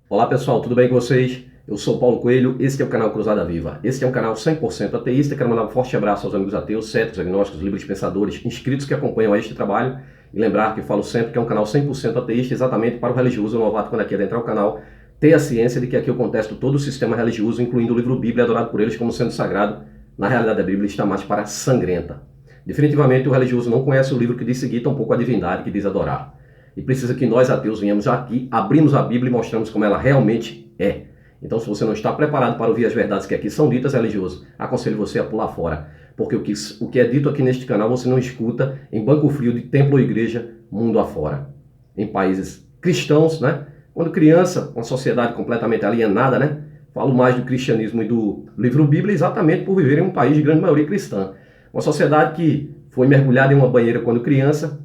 Olá pessoal, tudo bem com vocês? Eu sou Paulo Coelho, esse é o canal Cruzada Viva. Esse é um canal 100% ateísta. Quero mandar um forte abraço aos amigos ateus, céticos, agnósticos, livres pensadores, inscritos que acompanham a este trabalho. E lembrar que falo sempre que é um canal 100% ateísta, exatamente para o religioso novato, quando aqui adentrar o canal, ter a ciência de que aqui eu contesto todo o sistema religioso, incluindo o livro Bíblia, adorado por eles como sendo sagrado. Na realidade, a Bíblia está mais para sangrenta. Definitivamente, o religioso não conhece o livro que diz seguir, tampouco a divindade que diz adorar. E precisa que nós, ateus, venhamos aqui, abrimos a Bíblia e mostramos como ela realmente é. Então, se você não está preparado para ouvir as verdades que aqui são ditas, religioso, aconselho você a pular fora. Porque o que é dito aqui neste canal você não escuta em banco frio de templo ou igreja, mundo afora. Em países cristãos, né? Quando criança, uma sociedade completamente alienada, né? Falo mais do cristianismo e do livro Bíblia exatamente por viver em um país de grande maioria cristã. Uma sociedade que foi mergulhada em uma banheira quando criança,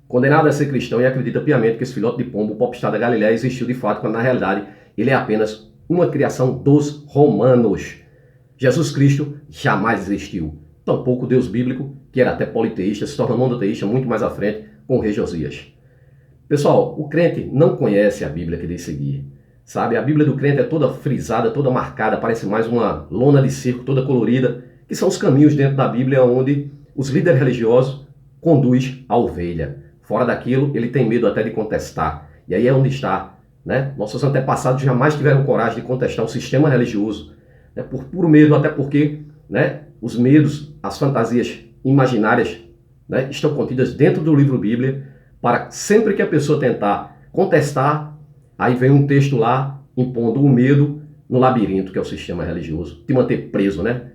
condenado a ser cristão e acredita piamente que esse filhote de pombo, o popstar da Galileia, existiu de fato, quando na realidade ele é apenas uma criação dos romanos. Jesus Cristo jamais existiu. Tampouco o Deus bíblico, que era até politeísta, se torna monoteísta muito mais à frente com o rei Josias. Pessoal, o crente não conhece a Bíblia que diz seguir. Sabe, a Bíblia do crente é toda frisada, toda marcada, parece mais uma lona de circo toda colorida, que são os caminhos dentro da Bíblia onde os líderes religiosos conduzem a ovelha. Fora daquilo, ele tem medo até de contestar. E aí é onde está, né? Nossos antepassados jamais tiveram coragem de contestar o sistema religioso, né? Por puro medo, até porque, né, os medos, as fantasias imaginárias, né, estão contidas dentro do livro Bíblia, para sempre que a pessoa tentar contestar, aí vem um texto lá impondo o medo no labirinto que é o sistema religioso, te manter preso, né?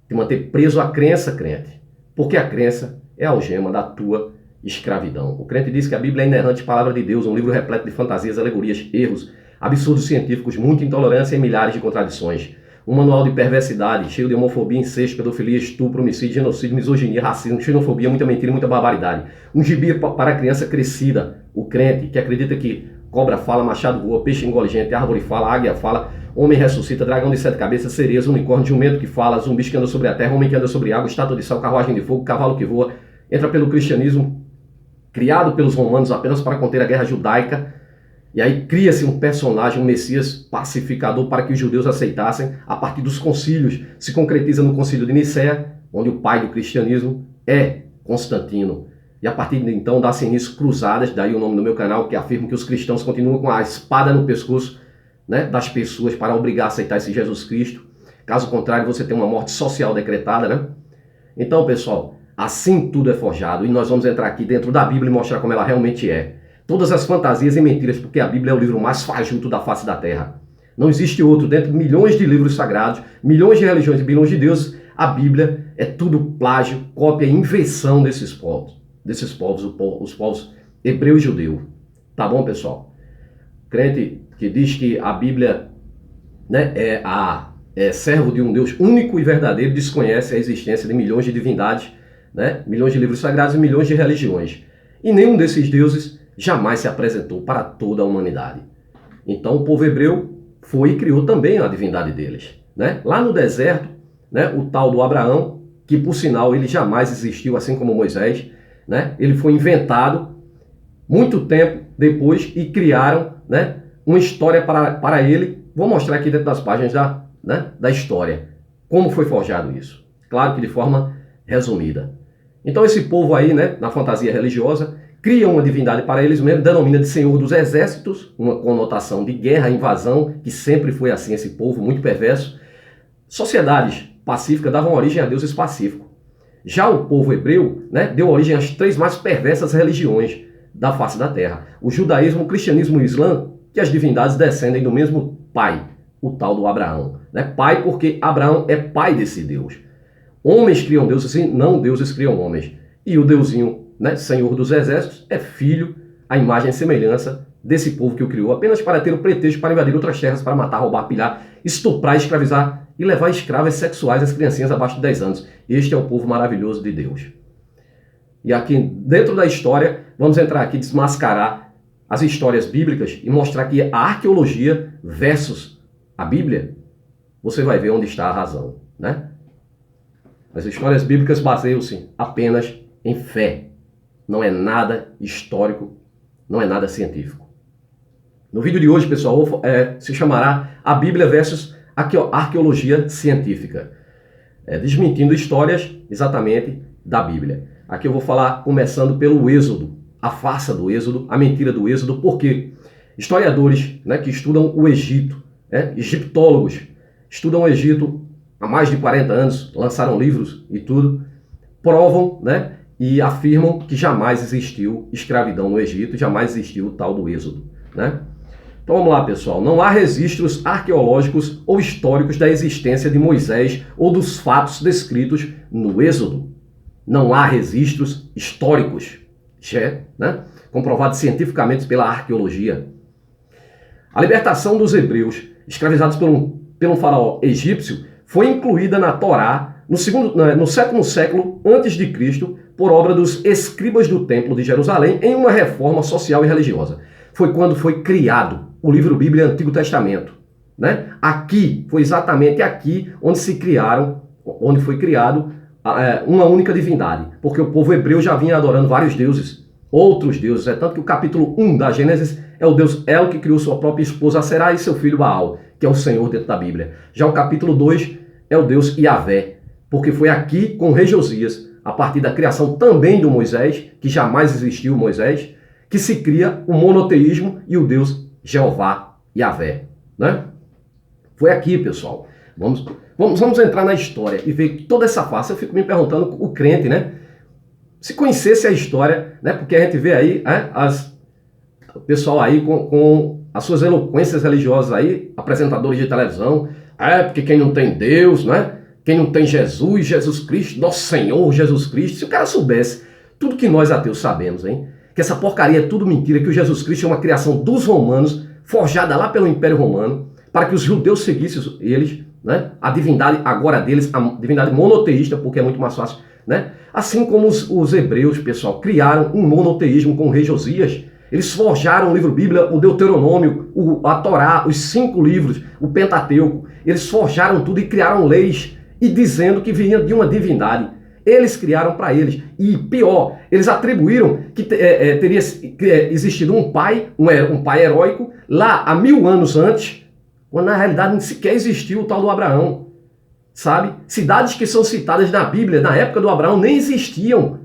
Te manter preso à crença, crente. Porque a crença é a algema da tua escravidão. O crente diz que a Bíblia é a inerrante palavra de Deus, um livro repleto de fantasias, alegorias, erros, absurdos científicos, muita intolerância e milhares de contradições. Um manual de perversidade, cheio de homofobia, incesto, pedofilia, estupro, homicídio, genocídio, misoginia, racismo, xenofobia, muita mentira e muita barbaridade. Um gibi para a criança crescida, o crente que acredita que cobra fala, machado voa, peixe engole gente, árvore fala, águia fala, homem ressuscita, dragão de 7 cabeças, sereias, unicórnio, jumento que fala, zumbis que anda sobre a terra, homem que anda sobre água, estátua de sal, carruagem de fogo, cavalo que voa. Entra pelo cristianismo, criado pelos romanos apenas para conter a guerra judaica, e aí cria-se um personagem, um Messias pacificador para que os judeus aceitassem a partir dos concílios. Se concretiza no concílio de Nicéia, onde o pai do cristianismo é Constantino. E a partir de então dá-se início cruzadas, daí o nome do meu canal, que afirma que os cristãos continuam com a espada no pescoço, né, das pessoas para obrigar a aceitar esse Jesus Cristo. Caso contrário, você tem uma morte social decretada, né? Então, pessoal, assim tudo é forjado e nós vamos entrar aqui dentro da Bíblia e mostrar como ela realmente é. Todas as fantasias e mentiras, porque a Bíblia é o livro mais fajuto da face da terra. Não existe outro, dentro de milhões de livros sagrados, milhões de religiões e bilhões de deuses, a Bíblia é tudo plágio, cópia e invenção desses povos, os povos hebreu e judeu. Tá bom, pessoal? Crente que diz que a Bíblia, né, é servo de um Deus único e verdadeiro, desconhece a existência de milhões de divindades, né, milhões de livros sagrados e milhões de religiões. E nenhum desses deuses jamais se apresentou para toda a humanidade. Então o povo hebreu foi e criou também a divindade deles, né? Lá no deserto, né, o tal do Abraão, que por sinal ele jamais existiu, assim como Moisés, né? Ele foi inventado muito tempo depois e criaram, né, uma história para ele. Vou mostrar aqui dentro das páginas da história como foi forjado isso. Claro que de forma resumida. Então esse povo aí, né, na fantasia religiosa, cria uma divindade para eles mesmos, denomina de Senhor dos Exércitos, uma conotação de guerra, invasão, que sempre foi assim esse povo, muito perverso. Sociedades pacíficas davam origem a deuses pacíficos. Já o povo hebreu, né, deu origem às 3 mais perversas religiões da face da terra. O judaísmo, o cristianismo e o islã, que as divindades descendem do mesmo pai, o tal do Abraão. Né? Pai porque Abraão é pai desse Deus. Homens criam deuses, sim, não deuses criam homens. E o deusinho, né, Senhor dos Exércitos, é filho, a imagem e semelhança desse povo que o criou, apenas para ter o pretexto para invadir outras terras, para matar, roubar, pilhar, estuprar, escravizar e levar escravas sexuais as criancinhas abaixo de 10 anos. Este é o povo maravilhoso de Deus. E aqui, dentro da história, vamos entrar aqui e desmascarar as histórias bíblicas e mostrar que a arqueologia versus a Bíblia, você vai ver onde está a razão, né? As histórias bíblicas baseiam-se apenas em fé. Não é nada histórico, não é nada científico. No vídeo de hoje, pessoal, se chamará A Bíblia versus Arqueologia Científica. Desmentindo histórias, exatamente, da Bíblia. Aqui eu vou falar começando pelo Êxodo, a farsa do Êxodo, a mentira do Êxodo, porque historiadores, né, que estudam o Egito, egiptólogos, estudam o Egito há mais de 40 anos, lançaram livros e tudo, provam, né, e afirmam que jamais existiu escravidão no Egito, jamais existiu o tal do Êxodo, né? Então vamos lá, pessoal. Não há registros arqueológicos ou históricos da existência de Moisés ou dos fatos descritos no Êxodo. Não há registros históricos, né, comprovados cientificamente pela arqueologia. A libertação dos hebreus, escravizados pelo faraó egípcio, foi incluída na Torá no sétimo século a.C., por obra dos escribas do Templo de Jerusalém, em uma reforma social e religiosa. Foi quando foi criado o livro Bíblia e Antigo Testamento, né? Aqui, foi exatamente aqui onde foi criado uma única divindade, porque o povo hebreu já vinha adorando vários deuses, outros deuses. É tanto que o capítulo 1 da Gênesis é o Deus El que criou sua própria esposa Será e seu filho Baal, que é o Senhor dentro da Bíblia. Já o capítulo 2 é o Deus Yahvé, porque foi aqui com o rei Josias, a partir da criação também do Moisés, que jamais existiu Moisés, que se cria o monoteísmo e o Deus Jeová, Yahvé, né? Foi aqui, pessoal. Vamos entrar na história e ver toda essa farsa. Eu fico me perguntando, o crente, né? Se conhecesse a história, né? Porque a gente vê aí, né, o pessoal aí com as suas eloquências religiosas aí, apresentadores de televisão, porque quem não tem Deus, né? Quem não tem Jesus Cristo, nosso Senhor Jesus Cristo. Se o cara soubesse tudo que nós ateus sabemos, hein? Que essa porcaria é tudo mentira, que o Jesus Cristo é uma criação dos romanos, forjada lá pelo Império Romano, para que os judeus seguissem eles, né? A divindade agora deles, a divindade monoteísta, porque é muito mais fácil, né? Assim como os hebreus, pessoal, criaram um monoteísmo com o rei Josias. Eles forjaram o livro Bíblia, o Deuteronômio, a Torá, os 5 livros, o Pentateuco. Eles forjaram tudo e criaram leis, e dizendo que vinha de uma divindade. Eles criaram para eles. E pior, eles atribuíram que teria existido um pai heróico lá há 1000 anos antes, quando na realidade nem sequer existiu o tal do Abraão. Sabe? Cidades que são citadas na Bíblia, na época do Abraão, nem existiam.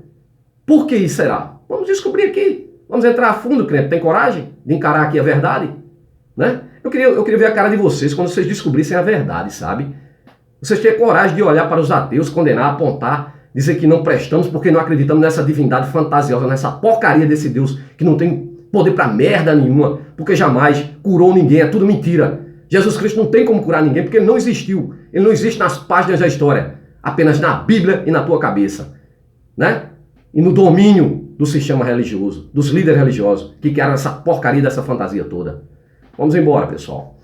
Por que isso será? Vamos descobrir aqui. Vamos entrar a fundo, crente. Tem coragem de encarar aqui a verdade? Né? Eu queria ver a cara de vocês quando vocês descobrissem a verdade, sabe? Vocês têm coragem de olhar para os ateus, condenar, apontar, dizer que não prestamos porque não acreditamos nessa divindade fantasiosa, nessa porcaria desse Deus que não tem poder para merda nenhuma, porque jamais curou ninguém, é tudo mentira. Jesus Cristo não tem como curar ninguém porque ele não existiu. Ele não existe nas páginas da história, apenas na Bíblia e na tua cabeça, né? E no domínio do sistema religioso, dos líderes religiosos que criaram essa porcaria dessa fantasia toda. Vamos embora, pessoal.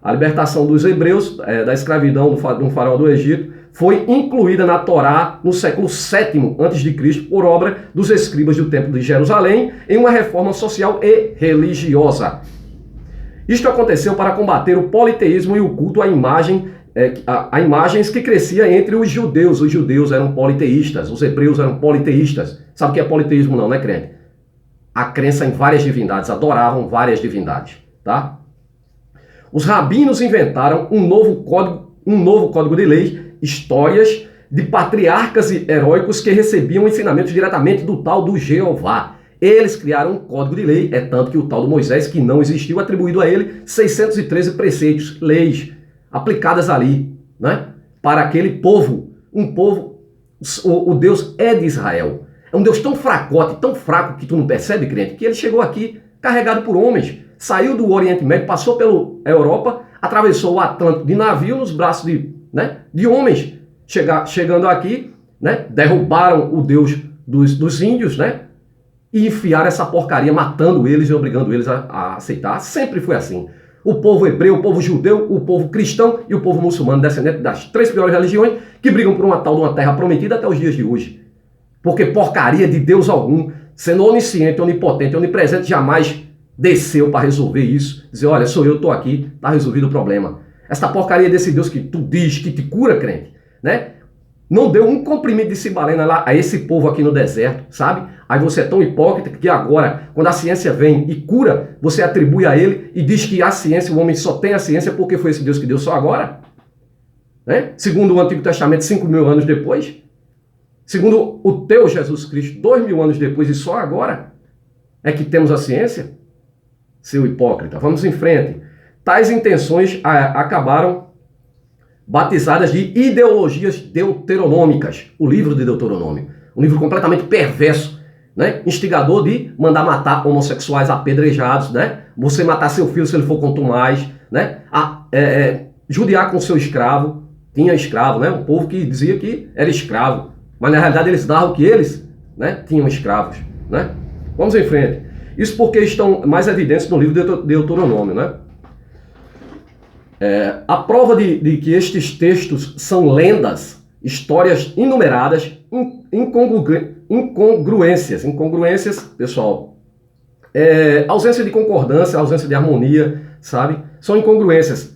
A libertação dos hebreus da escravidão do faraó do Egito foi incluída na Torá no século VII a.C. por obra dos escribas do Templo de Jerusalém em uma reforma social e religiosa. Isto aconteceu para combater o politeísmo e o culto a imagens que crescia entre os judeus. Os judeus eram politeístas, os hebreus eram politeístas. Sabe o que é politeísmo não, né, crente? A crença em várias divindades, adoravam várias divindades, tá? Os rabinos inventaram um novo código de lei, histórias de patriarcas e heróicos que recebiam ensinamentos diretamente do tal do Jeová. Eles criaram um código de lei, é tanto que o tal do Moisés, que não existiu, atribuído a ele 613 preceitos, leis aplicadas ali, né, para aquele povo. Um povo, o Deus é de Israel. É um Deus tão fracote, tão fraco que tu não percebe, crente, que ele chegou aqui carregado por homens. Saiu do Oriente Médio, passou pela Europa, atravessou o Atlântico de navio nos braços de homens. Chegando aqui, né, derrubaram o Deus dos índios, né, e enfiaram essa porcaria, matando eles e obrigando eles a aceitar. Sempre foi assim. O povo hebreu, o povo judeu, o povo cristão e o povo muçulmano, descendente das 3 piores religiões, que brigam por uma tal de uma terra prometida até os dias de hoje. Porque porcaria de Deus algum, sendo onisciente, onipotente, onipresente, jamais desceu para resolver isso. Dizer, olha, sou eu, estou aqui, está resolvido o problema. Essa porcaria desse Deus que tu diz que te cura, crente, né? não deu um comprimido de cibalena lá a esse povo aqui no deserto, sabe? Aí você é tão hipócrita que agora, quando a ciência vem e cura, você atribui a ele e diz que a ciência, o homem só tem a ciência porque foi esse Deus que deu só agora? Né? Segundo o Antigo Testamento, 5.000 anos depois. Segundo o teu Jesus Cristo, 2.000 anos depois e só agora é que temos a ciência? Seu hipócrita, vamos em frente. Tais intenções acabaram batizadas de ideologias deuteronômicas. O livro de Deuteronômio, um livro completamente perverso, né? Instigador de mandar matar homossexuais apedrejados, né? Você matar seu filho se ele for contumaz, né? Judiar com seu escravo. Tinha escravo, né? Um povo que dizia que era escravo, mas na realidade eles davam que eles, né, tinham escravos, né? Vamos em frente. Isso porque estão mais evidentes no livro de Deuteronômio, né? A prova de que estes textos são lendas, histórias enumeradas, incongruências, pessoal, ausência de concordância, ausência de harmonia, sabe? São incongruências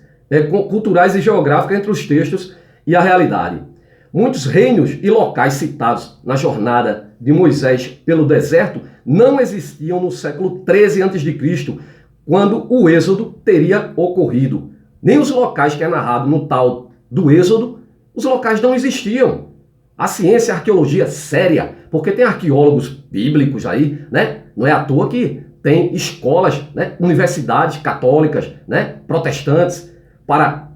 culturais e geográficas entre os textos e a realidade. Muitos reinos e locais citados na jornada de Moisés pelo deserto não existiam no século 13 a.C., quando o êxodo teria ocorrido. Nem os locais que é narrado no tal do êxodo, os locais não existiam. A ciência, a arqueologia séria, porque tem arqueólogos bíblicos aí, né? Não é à toa que tem escolas, né? Universidades católicas, né? Protestantes, para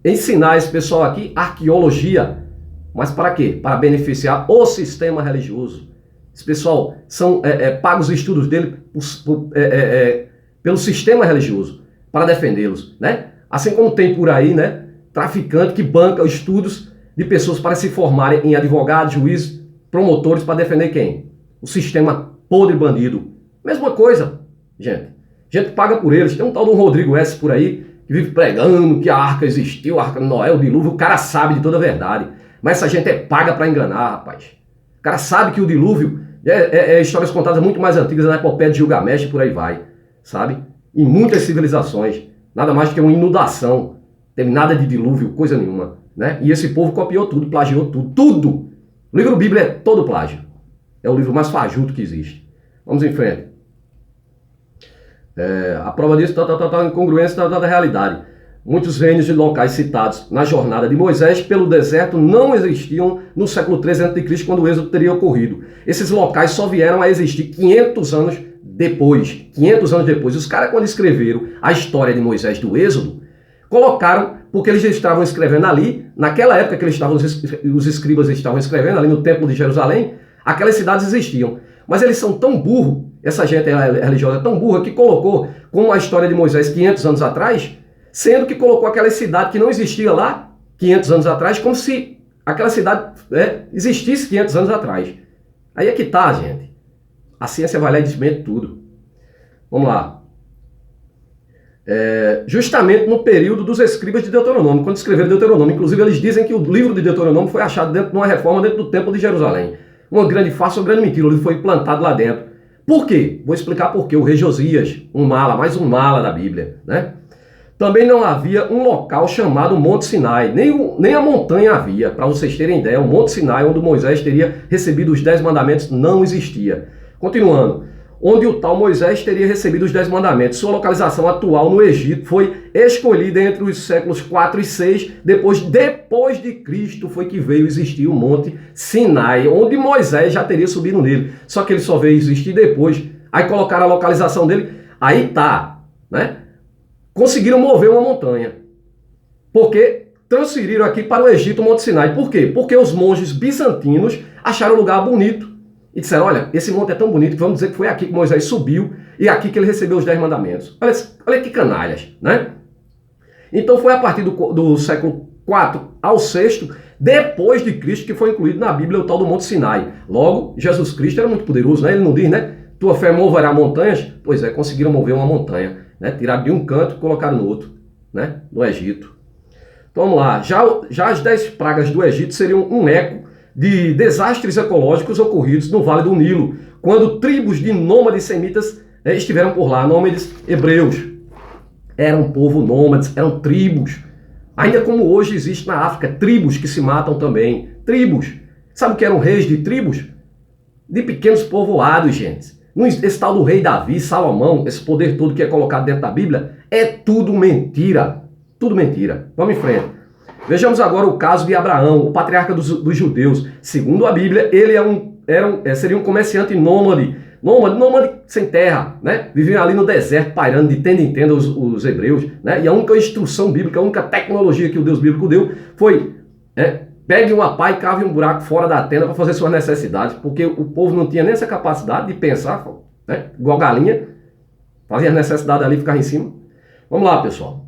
ensinar esse pessoal aqui arqueologia. Mas para quê? Para beneficiar o sistema religioso. Esse pessoal são pagos os estudos dele pelo sistema religioso, para defendê-los, né? Assim como tem por aí, né, traficante que banca os estudos de pessoas para se formarem em advogados, juízes, promotores, para defender quem? O sistema podre bandido. Mesma coisa, gente. Gente paga por eles. Tem um tal de um Rodrigo S. por aí, que vive pregando que a arca existiu, a arca de Noé, o dilúvio. O cara sabe de toda a verdade. Mas essa gente paga para enganar, rapaz. O cara sabe que o dilúvio é histórias contadas muito mais antigas, na epopeia de Gilgamesh e por aí vai, sabe? Em muitas civilizações. Nada mais do que uma inundação. Teve nada de dilúvio, coisa nenhuma, né? E esse povo copiou tudo, plagiou tudo, tudo. O livro Bíblia é todo plágio. É o livro mais fajuto que existe. Vamos em frente. A prova disso está incongruência da realidade. Muitos reinos e locais citados na jornada de Moisés pelo deserto não existiam no século 13 a.C., quando o êxodo teria ocorrido. Esses locais só vieram a existir 500 anos depois. 500 anos depois. Os caras, quando escreveram a história de Moisés do êxodo, colocaram, porque eles estavam escrevendo ali, naquela época que os escribas estavam escrevendo, ali no Templo de Jerusalém, aquelas cidades existiam. Mas eles são tão burros, essa gente religiosa é tão burra, que colocou como a história de Moisés 500 anos atrás, sendo que colocou aquela cidade que não existia lá 500 anos atrás, como se aquela cidade existisse 500 anos atrás. Aí é que tá, gente. A ciência vai lá e desmente tudo. Vamos lá. Justamente no período dos escribas de Deuteronômio, quando escreveram Deuteronômio, inclusive eles dizem que o livro de Deuteronômio foi achado dentro de uma reforma dentro do Templo de Jerusalém. Uma grande farsa, uma grande mentira, o livro foi implantado lá dentro. Por quê? Vou explicar por quê. O rei Josias, mais um mala da Bíblia, né? Também não havia um local chamado Monte Sinai, nem a montanha havia. Para vocês terem ideia, o Monte Sinai, onde Moisés teria recebido os 10 mandamentos, não existia. Continuando, onde o tal Moisés teria recebido os 10 mandamentos. Sua localização atual no Egito foi escolhida entre os séculos 4 e 6, depois de Cristo foi que veio existir o Monte Sinai, onde Moisés já teria subido nele. Só que ele só veio existir depois. Aí colocaram a localização dele, aí tá, né? Conseguiram mover uma montanha, porque transferiram aqui para o Egito o Monte Sinai. Por quê? Porque os monges bizantinos acharam o lugar bonito e disseram, olha, esse monte é tão bonito que vamos dizer que foi aqui que Moisés subiu e aqui que ele recebeu os 10 mandamentos. Olha que canalhas, né? Então foi a partir do século 4 ao 6, depois de Cristo, que foi incluído na Bíblia o tal do Monte Sinai. Logo, Jesus Cristo era muito poderoso, né? Ele não diz, né? Tua fé moverá montanhas? Pois é, conseguiram mover uma montanha, né? Tiraram de um canto e colocaram no outro, né? No Egito. Então vamos lá. Já as 10 pragas do Egito seriam um eco de desastres ecológicos ocorridos no Vale do Nilo, quando tribos de nômades semitas estiveram por lá, nômades hebreus. Eram um povo nômades, eram tribos. Ainda como hoje existe na África, tribos que se matam também, tribos. Sabe o que eram reis de tribos? De pequenos povoados, gente. Esse tal do rei Davi, Salomão, esse poder todo que é colocado dentro da Bíblia, é tudo mentira. Tudo mentira. Vamos em frente. Vejamos agora o caso de Abraão, o patriarca dos judeus. Segundo a Bíblia, ele seria um comerciante nômade sem terra, né? Viviam ali no deserto, pairando de tenda em tenda os hebreus, né? E a única instrução bíblica, a única tecnologia que o Deus bíblico deu foi, pegue uma pá e cave um buraco fora da tenda para fazer suas necessidades, porque o povo não tinha nem essa capacidade de pensar, né? Igual galinha, fazia as necessidades ali e ficava em cima. Vamos lá, pessoal.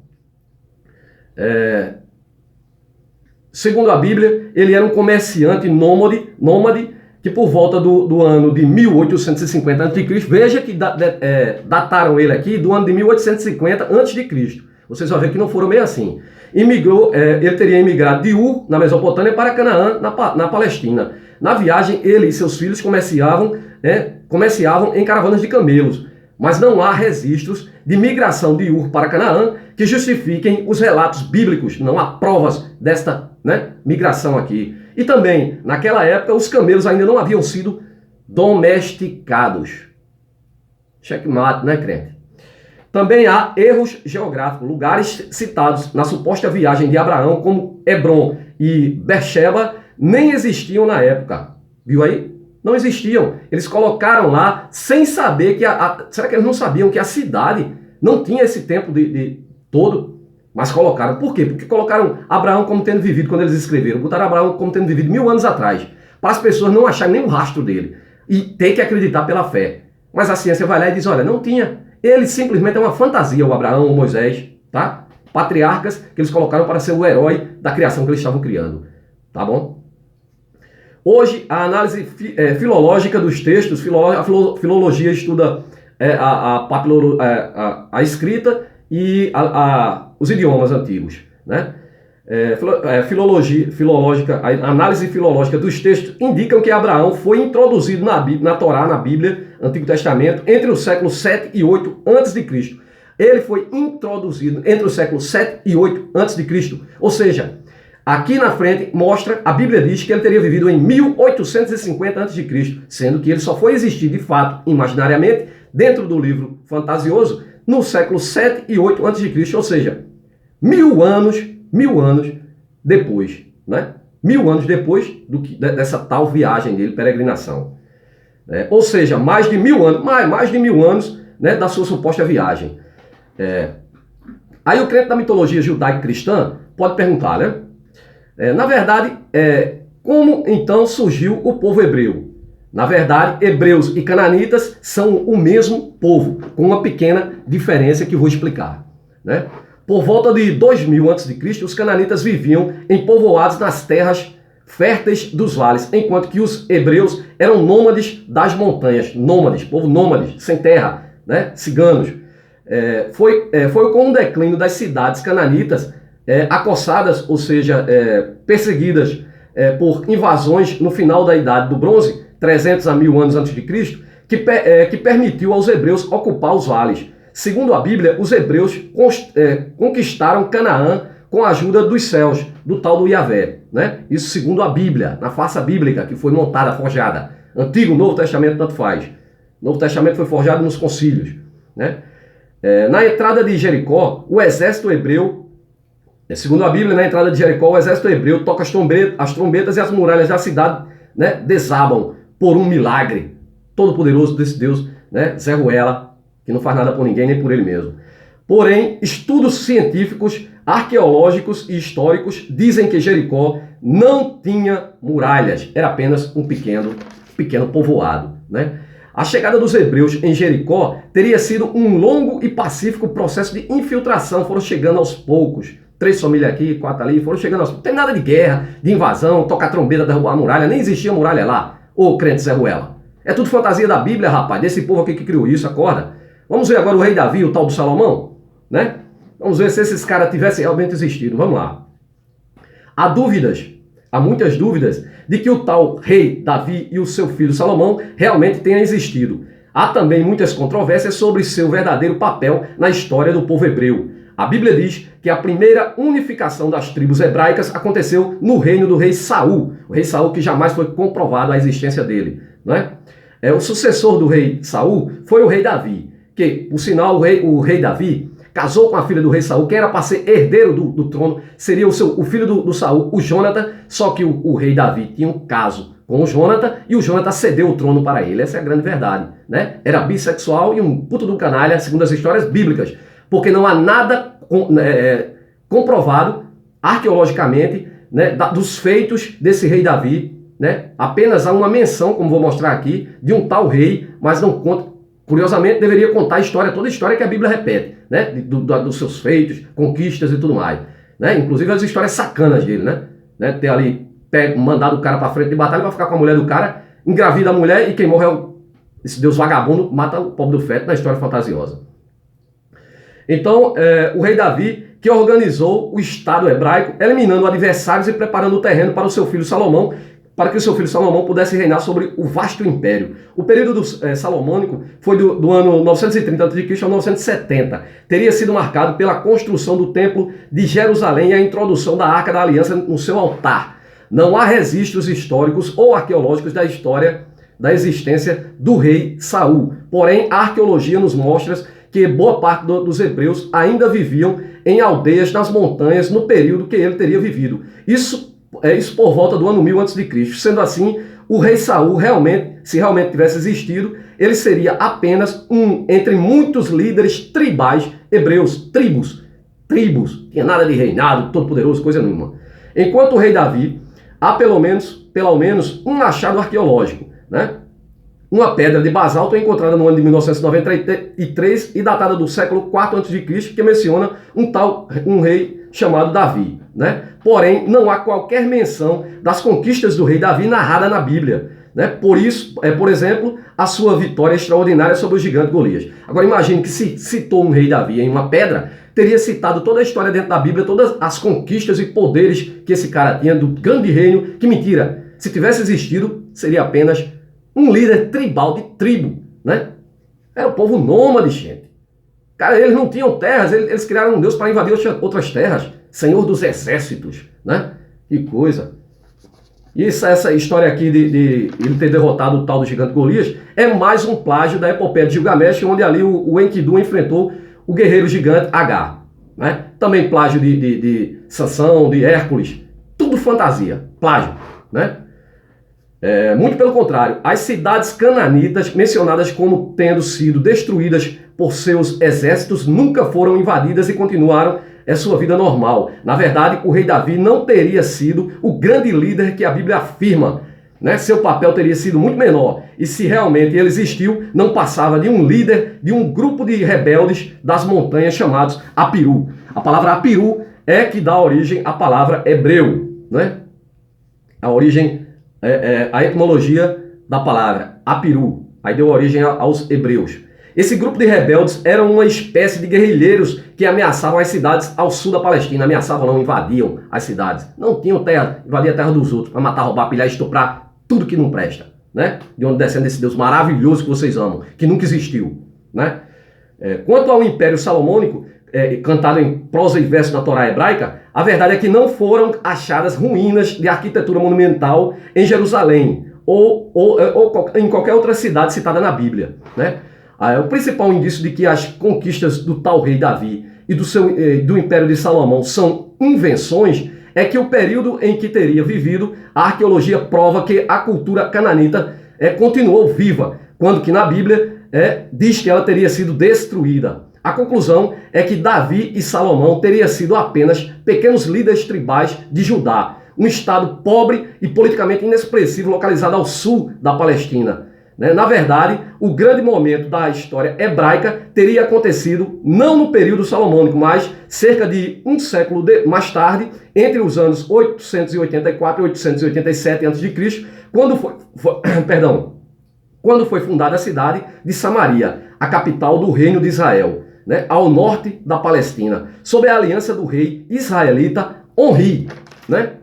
Segundo a Bíblia, ele era um comerciante nômade, que por volta do ano de 1850 a.C., veja que dataram ele aqui do ano de 1850 a.C. Vocês vão ver que não foram meio assim. Ele teria imigrado de Ur, na Mesopotâmia, para Canaã, na Palestina. Na viagem, ele e seus filhos comerciavam em caravanas de camelos, mas não há registros de migração de Ur para Canaã que justifiquem os relatos bíblicos. Não há provas desta, migração aqui. E também, naquela época, os camelos ainda não haviam sido domesticados. Checkmate, né, crente? Também há erros geográficos. Lugares citados na suposta viagem de Abraão, como Hebron e Beersheba, nem existiam na época. Viu aí? Não existiam. Eles colocaram lá sem saber que será que eles não sabiam que a cidade não tinha esse tempo todo? Mas colocaram. Por quê? Porque colocaram Abraão como tendo vivido, quando eles escreveram, botaram Abraão como tendo vivido 1000 anos atrás, para as pessoas não acharem nem o rastro dele. E ter que acreditar pela fé. Mas a ciência vai lá e diz, olha, não tinha. Ele simplesmente é uma fantasia, o Abraão, o Moisés, tá? Patriarcas que eles colocaram para ser o herói da criação que eles estavam criando. Tá bom? Hoje, a análise filológica dos textos, a filologia estuda a escrita e os idiomas antigos, né? A análise filológica dos textos indicam que Abraão foi introduzido na Torá, na Bíblia, Antigo Testamento, entre os séculos 7 e 8 a.C. Ele foi introduzido entre os séculos 7 e 8 a.C. Ou seja, aqui na frente mostra, a Bíblia diz que ele teria vivido em 1850 a.C., sendo que ele só foi existir de fato, imaginariamente, dentro do livro fantasioso, no século 7 e 8 a.C., ou seja, 1000 anos depois, né? 1000 anos depois dessa tal viagem dele, peregrinação. Ou seja, mais de 1000 anos, né, da sua suposta viagem. Aí o crente da mitologia judaica cristã pode perguntar, né? Na verdade, como então surgiu o povo hebreu? Na verdade, hebreus e cananitas são o mesmo povo, com uma pequena diferença que vou explicar, né? Por volta de 2000 a.C., os cananitas viviam em povoados nas terras férteis dos vales, enquanto que os hebreus eram nômades das montanhas. Nômades, povo nômade, sem terra, né? Ciganos. Foi com o declínio das cidades cananitas, acossadas, ou seja, perseguidas por invasões no final da Idade do Bronze, 300 a 1000 anos antes de Cristo, que permitiu aos hebreus ocupar os vales. Segundo a Bíblia, os hebreus conquistaram Canaã com a ajuda dos céus, do tal do Yahvé, né? Isso segundo a Bíblia, na farsa bíblica que foi montada, forjada. Antigo, Novo Testamento, tanto faz. Novo Testamento foi forjado nos concílios, né? Na entrada de Jericó, o exército hebreu, segundo a Bíblia, na entrada de Jericó, o exército hebreu toca as trombetas e as muralhas da cidade, né, desabam por um milagre todo-poderoso desse Deus, né, Zé Ruela, que não faz nada por ninguém, nem por ele mesmo. Porém, estudos científicos, arqueológicos e históricos dizem que Jericó não tinha muralhas, era apenas um pequeno povoado, né? A chegada dos hebreus em Jericó teria sido um longo e pacífico processo de infiltração, foram chegando aos poucos. 3 famílias aqui, 4 ali, foram chegando aos poucos. Não tem nada de guerra, de invasão, tocar trombeta, derrubar a muralha, nem existia muralha lá, ô crente Zé Ruela. É tudo fantasia da Bíblia, rapaz, desse povo aqui que criou isso, acorda. Vamos ver agora o rei Davi, o tal do Salomão, né? Vamos ver se esses caras tivessem realmente existido. Vamos lá. Há muitas dúvidas de que o tal rei Davi e o seu filho Salomão realmente tenham existido. Há também muitas controvérsias sobre seu verdadeiro papel na história do povo hebreu. A Bíblia diz que a primeira unificação das tribos hebraicas aconteceu no reino do rei Saul. O rei Saul que jamais foi comprovado a existência dele, não é? O sucessor do rei Saul foi o rei Davi, que, por sinal, o rei Davi casou com a filha do rei Saul, que era para ser herdeiro do trono, seria o filho do Saul, o Jônatan, só que o rei Davi tinha um caso com o Jônatan e o Jônatan cedeu o trono para ele. Essa é a grande verdade, né? Era bissexual e um puto do canalha, segundo as histórias bíblicas, porque não há nada comprovado arqueologicamente, né, dos feitos desse rei Davi, né? Apenas há uma menção, como vou mostrar aqui, de um tal rei, mas não conta. Curiosamente, deveria contar a história, toda a história que a Bíblia repete, né? Dos seus feitos, conquistas e tudo mais, né? Inclusive as histórias sacanas dele, né? Ter ali mandado o cara para frente de batalha para ficar com a mulher do cara, engravida a mulher e quem morre é esse deus vagabundo, mata o pobre do feto na história fantasiosa. Então, o rei Davi, que organizou o Estado hebraico, eliminando adversários e preparando o terreno para o seu filho Salomão, para que o seu filho Salomão pudesse reinar sobre o vasto império. O período salomônico foi do ano 930 a.C. ao 970. Teria sido marcado pela construção do templo de Jerusalém e a introdução da Arca da Aliança no seu altar. Não há registros históricos ou arqueológicos da história da existência do rei Saul. Porém, a arqueologia nos mostra que boa parte dos hebreus ainda viviam em aldeias nas montanhas no período que ele teria vivido. Isso por volta do ano 1000 a.C. Sendo assim, o rei Saul se realmente tivesse existido, ele seria apenas um entre muitos líderes tribais hebreus, tribos. Tinha nada de reinado, todo poderoso, coisa nenhuma. Enquanto o rei Davi, há pelo menos um achado arqueológico, né? Uma pedra de basalto encontrada no ano de 1993 e datada do século IV a.C., que menciona um rei chamado Davi, né? Porém, não há qualquer menção das conquistas do rei Davi narrada na Bíblia, né? Por isso, por exemplo, a sua vitória extraordinária sobre o gigante Golias. Agora imagine que se citou um rei Davi em uma pedra, teria citado toda a história dentro da Bíblia, todas as conquistas e poderes que esse cara tinha do grande reino, que mentira, se tivesse existido, seria apenas um líder tribal de tribo, né? Era o povo nômade, gente. Cara, eles não tinham terras, eles criaram um Deus para invadir outras terras. Senhor dos exércitos, né? Que coisa. E essa história aqui de ele ter derrotado o tal do gigante Golias é mais um plágio da epopeia de Gilgamesh, onde ali o Enkidu enfrentou o guerreiro gigante Agar, né? Também plágio de Sansão, de Hércules. Tudo fantasia, plágio, né? Muito pelo contrário, as cidades cananitas, mencionadas como tendo sido destruídas por seus exércitos, nunca foram invadidas e continuaram sua vida normal. Na verdade, o rei Davi não teria sido o grande líder que a Bíblia afirma, né? Seu papel teria sido muito menor. E se realmente ele existiu, não passava de um líder de um grupo de rebeldes das montanhas chamados Apiru. A palavra Apiru é que dá origem à palavra hebreu, né? A etimologia da palavra Apiru, aí deu origem aos hebreus. Esse grupo de rebeldes era uma espécie de guerrilheiros que ameaçavam as cidades ao sul da Palestina. Ameaçavam, não, invadiam as cidades. Não tinham terra, invadiam a terra dos outros para matar, roubar, pilhar, estuprar, tudo que não presta, né? De onde descende esse Deus maravilhoso que vocês amam, que nunca existiu, né? Quanto ao Império Salomônico, cantado em prosa e verso na Torá hebraica, a verdade é que não foram achadas ruínas de arquitetura monumental em Jerusalém ou em qualquer outra cidade citada na Bíblia, né? O principal indício de que as conquistas do tal rei Davi e do Império de Salomão são invenções é que o período em que teria vivido, a arqueologia prova que a cultura cananita continuou viva, quando que na Bíblia diz que ela teria sido destruída. A conclusão é que Davi e Salomão teriam sido apenas pequenos líderes tribais de Judá, um estado pobre e politicamente inexpressivo localizado ao sul da Palestina. Na verdade, o grande momento da história hebraica teria acontecido não no período salomônico, mas cerca de um século mais tarde, entre os anos 884 e 887 a.C., quando foi fundada a cidade de Samaria, a capital do reino de Israel, né, ao norte da Palestina, sob a aliança do rei israelita Onri, né?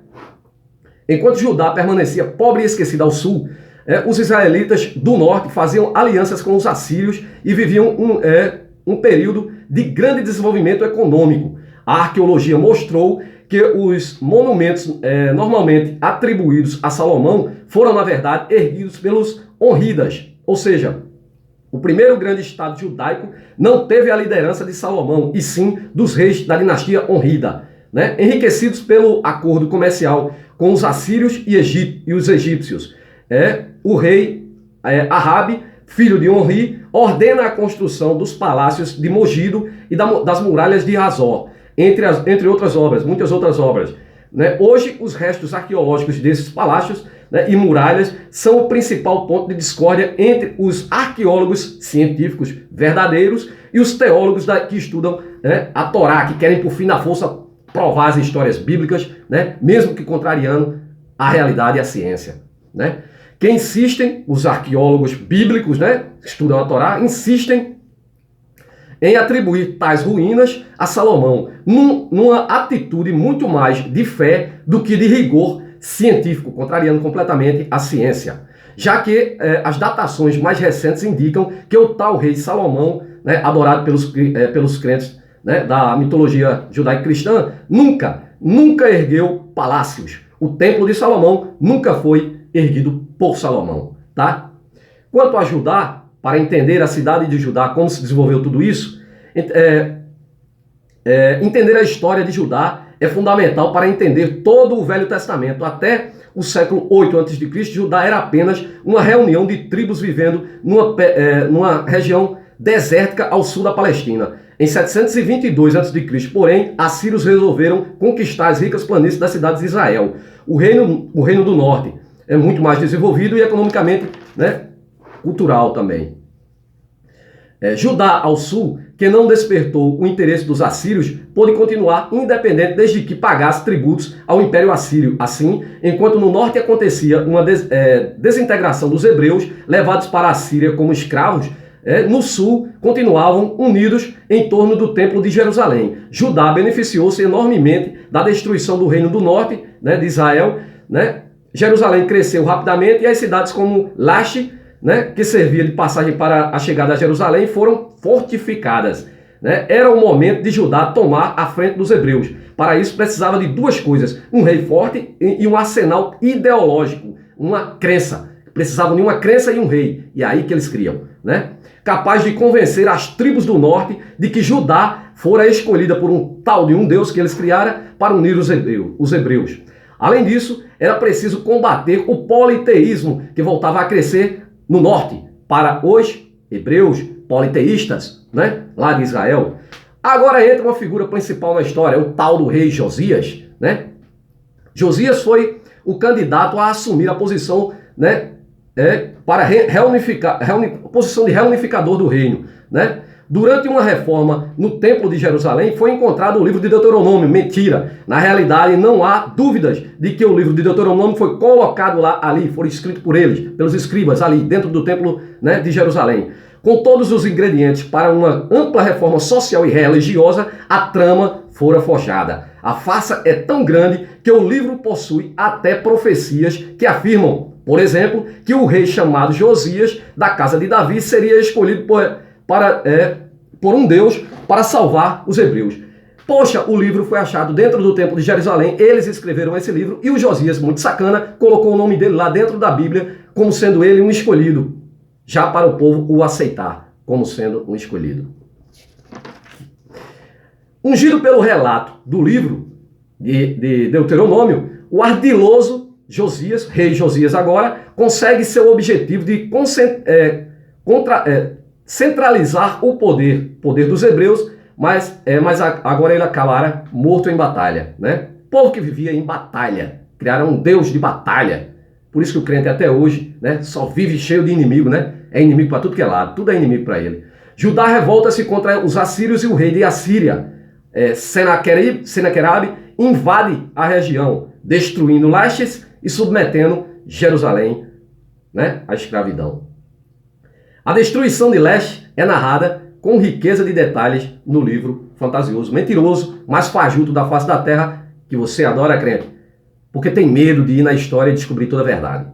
Enquanto Judá permanecia pobre e esquecida ao sul, os israelitas do norte faziam alianças com os assírios e viviam um período de grande desenvolvimento econômico. A arqueologia mostrou que os monumentos normalmente atribuídos a Salomão foram, na verdade, erguidos pelos honridas, ou seja, o primeiro grande estado judaico não teve a liderança de Salomão, e sim dos reis da dinastia honrida, né? Enriquecidos pelo acordo comercial com os assírios e os egípcios. O rei Arabe, filho de Onri, ordena a construção dos palácios de Mogido e das muralhas de Hazor, entre outras obras, muitas outras obras. Né? Hoje, os restos arqueológicos desses palácios, né, e muralhas são o principal ponto de discórdia entre os arqueólogos científicos verdadeiros e os teólogos que estudam, né, a Torá, que querem por fim na força provar as histórias bíblicas, né, mesmo que contrariando a realidade e a ciência. Né? Que insistem, os arqueólogos bíblicos, né, que estudam a Torá, insistem em atribuir tais ruínas a Salomão, numa atitude muito mais de fé do que de rigor científico, contrariando completamente a ciência. Já que as datações mais recentes indicam que o tal rei Salomão, né, adorado pelos crentes, né, da mitologia judaico-cristã, nunca ergueu palácios. O templo de Salomão nunca foi erguido por Salomão. Tá? Quanto a Judá, para entender a cidade de Judá, como se desenvolveu tudo isso, entender a história de Judá é fundamental para entender todo o Velho Testamento. Até o século 8 a.C., Judá era apenas uma reunião de tribos vivendo numa região desértica ao sul da Palestina. Em 722 a.C., porém, assírios resolveram conquistar as ricas planícies das cidades de Israel. O reino do norte é muito mais desenvolvido e economicamente, né, cultural também. Judá ao sul, que não despertou o interesse dos assírios, pôde continuar independente desde que pagasse tributos ao Império Assírio. Assim, enquanto no norte acontecia uma desintegração dos hebreus levados para a Síria como escravos, no sul continuavam unidos em torno do Templo de Jerusalém. Judá beneficiou-se enormemente da destruição do reino do norte, né, de Israel. Né? Jerusalém cresceu rapidamente e as cidades como Lache, né, que servia de passagem para a chegada a Jerusalém, foram fortificadas. Né? Era o momento de Judá tomar a frente dos hebreus. Para isso precisava de duas coisas: um rei forte e um arsenal ideológico, uma crença. Precisavam de uma crença e um rei. E é aí que eles criam. Né? Capaz de convencer as tribos do norte de que Judá fora escolhida por um tal de um Deus que eles criaram para unir os hebreus. Além disso, era preciso combater o politeísmo que voltava a crescer no norte, para os hebreus politeístas, né, lá de Israel. Agora entra uma figura principal na história, o tal do rei Josias. Né? Josias foi o candidato a assumir a posição, né, para posição de reunificador do reino. Né? Durante uma reforma no Templo de Jerusalém, foi encontrado o livro de Deuteronômio. Mentira! Na realidade, não há dúvidas de que o livro de Deuteronômio foi colocado ali, foi escrito por eles, pelos escribas ali, dentro do Templo, né, de Jerusalém. Com todos os ingredientes para uma ampla reforma social e religiosa, a trama fora forjada. A farsa é tão grande que o livro possui até profecias que afirmam, por exemplo, que o rei chamado Josias, da casa de Davi, seria escolhido por um Deus para salvar os hebreus. Poxa, o livro foi achado dentro do Templo de Jerusalém, eles escreveram esse livro e o Josias, muito sacana, colocou o nome dele lá dentro da Bíblia, como sendo ele um escolhido, já para o povo o aceitar como sendo um escolhido. Ungido pelo relato do livro de Deuteronômio, o ardiloso Josias, rei Josias agora, consegue seu objetivo de centralizar o poder dos hebreus, mas agora ele acabará morto em batalha. Né? Povo que vivia em batalha, criaram um Deus de batalha. Por isso que o crente até hoje, né, só vive cheio de inimigo, né? É inimigo para tudo que é lado, tudo é inimigo para ele. Judá revolta-se contra os assírios e o rei de Assíria, Senaqueribe, invade a região, destruindo Laches e submetendo Jerusalém, né, à escravidão. A destruição de Laches é narrada com riqueza de detalhes no livro fantasioso, mentiroso, mais fajuto da face da terra, que você adora, crente, porque tem medo de ir na história e descobrir toda a verdade.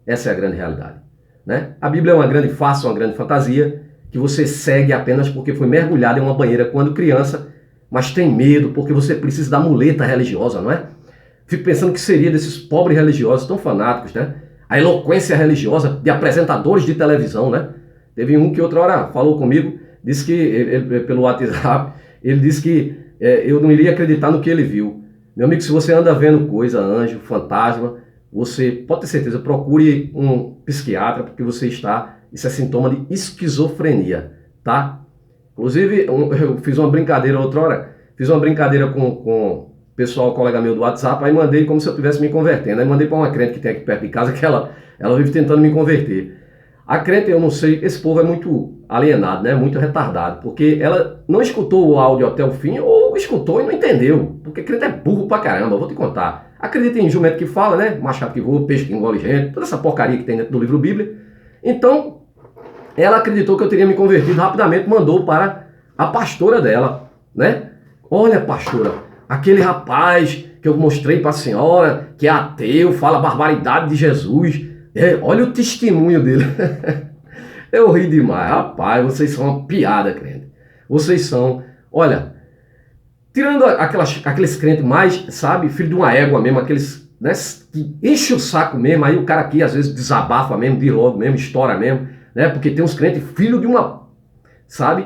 Essa é a grande realidade. Né? A Bíblia é uma grande farsa, uma grande fantasia, que você segue apenas porque foi mergulhado em uma banheira quando criança, mas tem medo porque você precisa da muleta religiosa, não é? Fico pensando o que seria desses pobres religiosos tão fanáticos, né? A eloquência religiosa de apresentadores de televisão, né? Teve um que outra hora falou comigo, disse que, pelo WhatsApp, ele disse que eu não iria acreditar no que ele viu. Meu amigo, se você anda vendo coisa, anjo, fantasma, você pode ter certeza, procure um psiquiatra, porque você está, isso é sintoma de esquizofrenia, tá? Inclusive, eu fiz uma brincadeira outra hora, fiz uma brincadeira com pessoal, colega meu do WhatsApp, aí mandei como se eu estivesse me convertendo. Aí mandei para uma crente que tem aqui perto de casa, que ela vive tentando me converter. A crente, eu não sei, esse povo é muito alienado, né? Muito retardado, porque ela não escutou o áudio até o fim, ou escutou e não entendeu, porque crente é burro pra caramba, eu vou te contar. Acredita em jumento que fala, né? Machado que voa, peixe que engole gente, toda essa porcaria que tem dentro do livro Bíblia. Então, ela acreditou que eu teria me convertido rapidamente, mandou para a pastora dela, né? Olha, pastora, aquele rapaz que eu mostrei para a senhora, que é ateu, fala barbaridade de Jesus. Olha o testemunho dele. Eu ri demais. Rapaz, vocês são uma piada, crente. Vocês são, olha, tirando aqueles crentes mais, sabe, filho de uma égua mesmo, aqueles, né, que enche o saco mesmo, aí o cara aqui às vezes desabafa mesmo, diz logo mesmo, estoura mesmo, né, porque tem uns crentes filho de uma, sabe,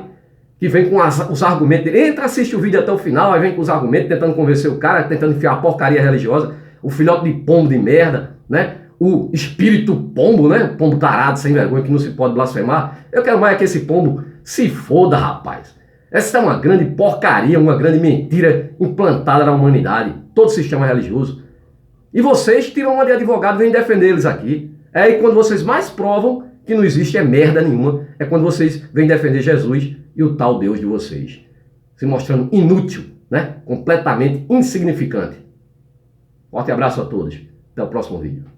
que vem com os argumentos dele. Entra, assiste o vídeo até o final, aí vem com os argumentos, tentando convencer o cara, tentando enfiar a porcaria religiosa, o filhote de pombo de merda, né, o espírito pombo, né, pombo tarado, sem vergonha, que não se pode blasfemar. Eu quero mais que esse pombo se foda, rapaz. Essa é uma grande porcaria, uma grande mentira implantada na humanidade, todo sistema religioso. E vocês tiram uma de advogado e vêm defender eles aqui. E quando vocês mais provam que não existe merda nenhuma, é quando vocês vêm defender Jesus e o tal Deus de vocês. Se mostrando inútil, né? Completamente insignificante. Forte abraço a todos. Até o próximo vídeo.